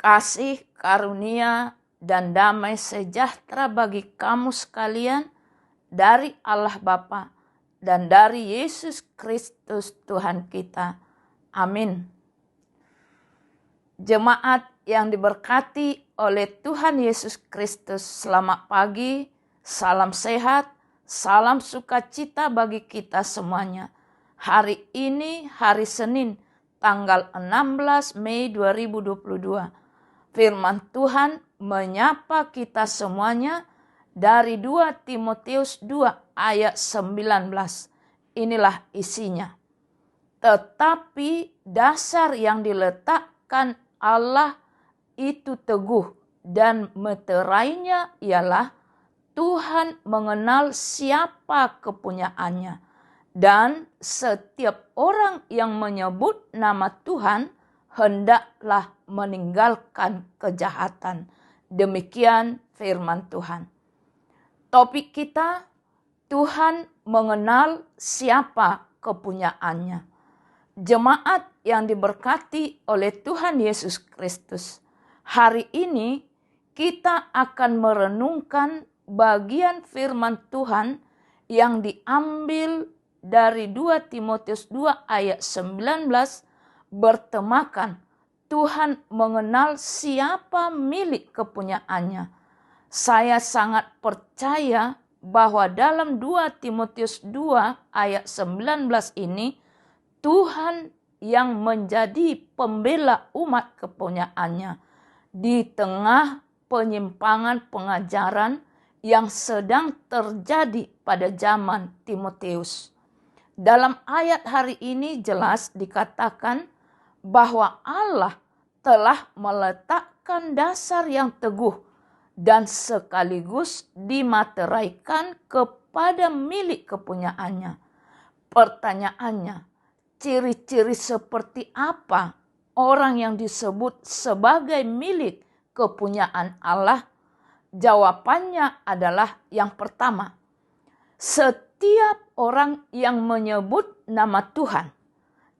Kasih, karunia, dan damai sejahtera bagi kamu sekalian dari Allah Bapa dan dari Yesus Kristus Tuhan kita. Amin. Jemaat yang diberkati oleh Tuhan Yesus Kristus, selamat pagi, salam sehat, salam sukacita bagi kita semuanya. Hari ini hari Senin, tanggal 16 Mei 2022. Firman Tuhan menyapa kita semuanya dari 2 Timotius 2 ayat 19. Inilah isinya. Tetapi dasar yang diletakkan Allah itu teguh, dan meterainya ialah Tuhan mengenal siapa kepunyaannya. Dan setiap orang yang menyebut nama Tuhan hendaklah meninggalkan kejahatan. Demikian firman Tuhan. Topik kita, Tuhan mengenal siapa kepunyaannya. Jemaat yang diberkati oleh Tuhan Yesus Kristus, hari ini kita akan merenungkan bagian firman Tuhan yang diambil dari 2 Timotius 2 ayat 19 bertemakan Tuhan mengenal siapa milik kepunyaannya. Saya sangat percaya bahwa dalam 2 Timotius 2 ayat 19 ini Tuhan yang menjadi pembela umat kepunyaannya di tengah penyimpangan pengajaran yang sedang terjadi pada zaman Timotius. Dalam ayat hari ini jelas dikatakan bahwa Allah telah meletakkan dasar yang teguh dan sekaligus dimateraikan kepada milik kepunyaannya. Pertanyaannya, ciri-ciri seperti apa orang yang disebut sebagai milik kepunyaan Allah? Jawabannya adalah yang pertama, setiap orang yang menyebut nama Tuhan.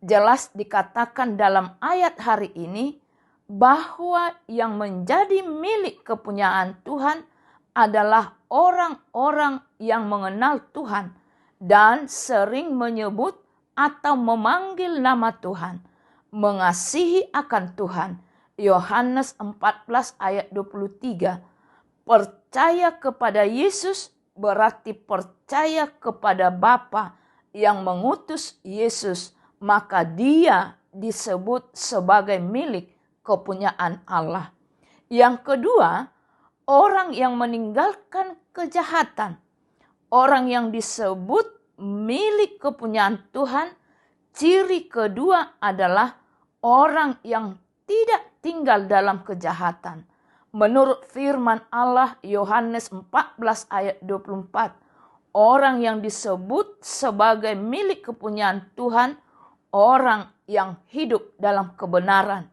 Jelas dikatakan dalam ayat hari ini bahwa yang menjadi milik kepunyaan Tuhan adalah orang-orang yang mengenal Tuhan dan sering menyebut atau memanggil nama Tuhan, mengasihi akan Tuhan. Yohanes 14 ayat 23. Percaya kepada Yesus berarti percaya kepada Bapa yang mengutus Yesus, maka dia disebut sebagai milik kepunyaan Allah. Yang kedua, orang yang meninggalkan kejahatan. Orang yang disebut milik kepunyaan Tuhan, ciri kedua adalah orang yang tidak tinggal dalam kejahatan. Menurut firman Allah Yohanes 14 ayat 24, orang yang disebut sebagai milik kepunyaan Tuhan, orang yang hidup dalam kebenaran,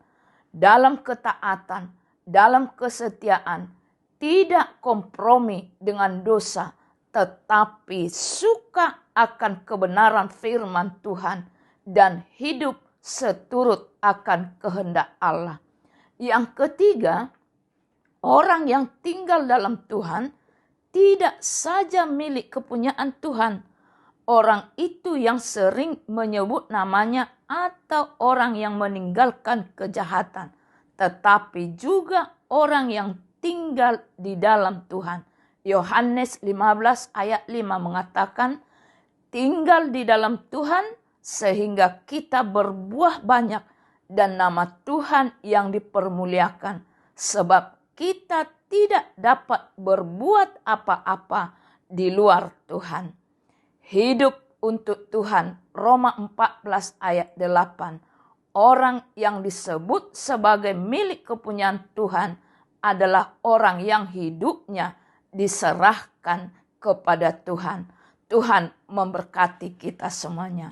dalam ketaatan, dalam kesetiaan, tidak kompromi dengan dosa, tetapi suka akan kebenaran firman Tuhan dan hidup seturut akan kehendak Allah. Yang ketiga, orang yang tinggal dalam Tuhan tidak saja milik kepunyaan Tuhan. Orang itu yang sering menyebut namanya atau orang yang meninggalkan kejahatan, tetapi juga orang yang tinggal di dalam Tuhan. Yohanes 15 ayat 5 mengatakan, tinggal di dalam Tuhan sehingga kita berbuah banyak dan nama Tuhan yang dipermuliakan. Sebab kita tidak dapat berbuat apa-apa di luar Tuhan. Hidup untuk Tuhan, Roma 14 ayat 8. Orang yang disebut sebagai milik kepunyaan Tuhan adalah orang yang hidupnya diserahkan kepada Tuhan. Tuhan memberkati kita semuanya.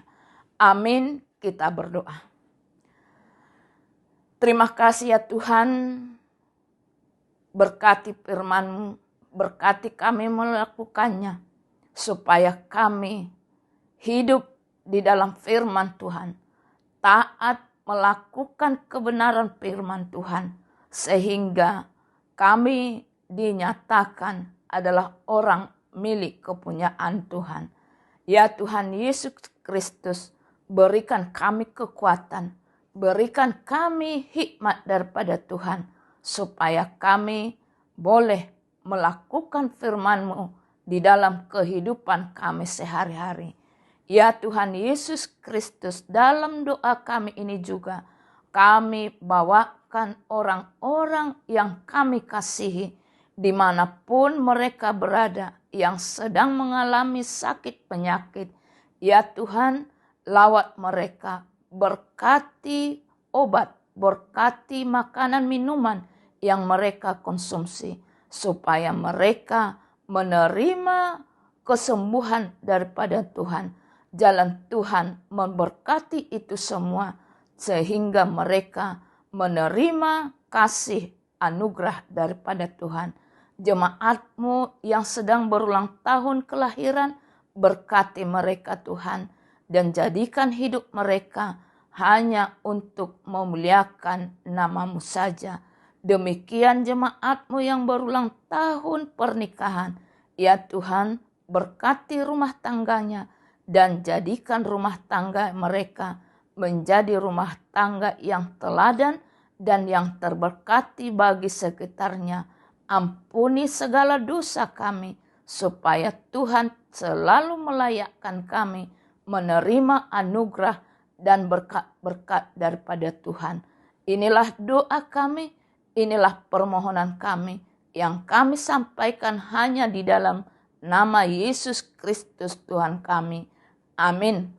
Amin. Kita berdoa. Terima kasih ya Tuhan. Berkati firman-Mu, berkati kami melakukannya, supaya kami hidup di dalam firman Tuhan, taat melakukan kebenaran firman Tuhan, sehingga kami dinyatakan adalah orang milik kepunyaan Tuhan. Ya Tuhan Yesus Kristus, berikan kami kekuatan, berikan kami hikmat daripada Tuhan, supaya kami boleh melakukan firman-Mu di dalam kehidupan kami sehari-hari. Ya Tuhan Yesus Kristus, dalam doa kami ini juga kami bawakan orang-orang yang kami kasihi dimanapun mereka berada yang sedang mengalami sakit penyakit. Ya Tuhan, lawat mereka, berkati obat, berkati makanan minuman yang mereka konsumsi, supaya mereka menerima kesembuhan daripada Tuhan. Jalan Tuhan memberkati itu semua, sehingga mereka menerima kasih anugerah daripada Tuhan. Jemaat-Mu yang sedang berulang tahun kelahiran, berkati mereka Tuhan, dan jadikan hidup mereka hanya untuk memuliakan nama-Mu saja. Demikian jemaat-Mu yang berulang tahun pernikahan, ya Tuhan, berkati rumah tangganya, dan jadikan rumah tangga mereka menjadi rumah tangga yang teladan dan yang terberkati bagi sekitarnya. Ampuni segala dosa kami, supaya Tuhan selalu melayakkan kami menerima anugerah dan berkat-berkat daripada Tuhan. Inilah doa kami, inilah permohonan kami yang kami sampaikan hanya di dalam nama Yesus Kristus Tuhan kami. Amin.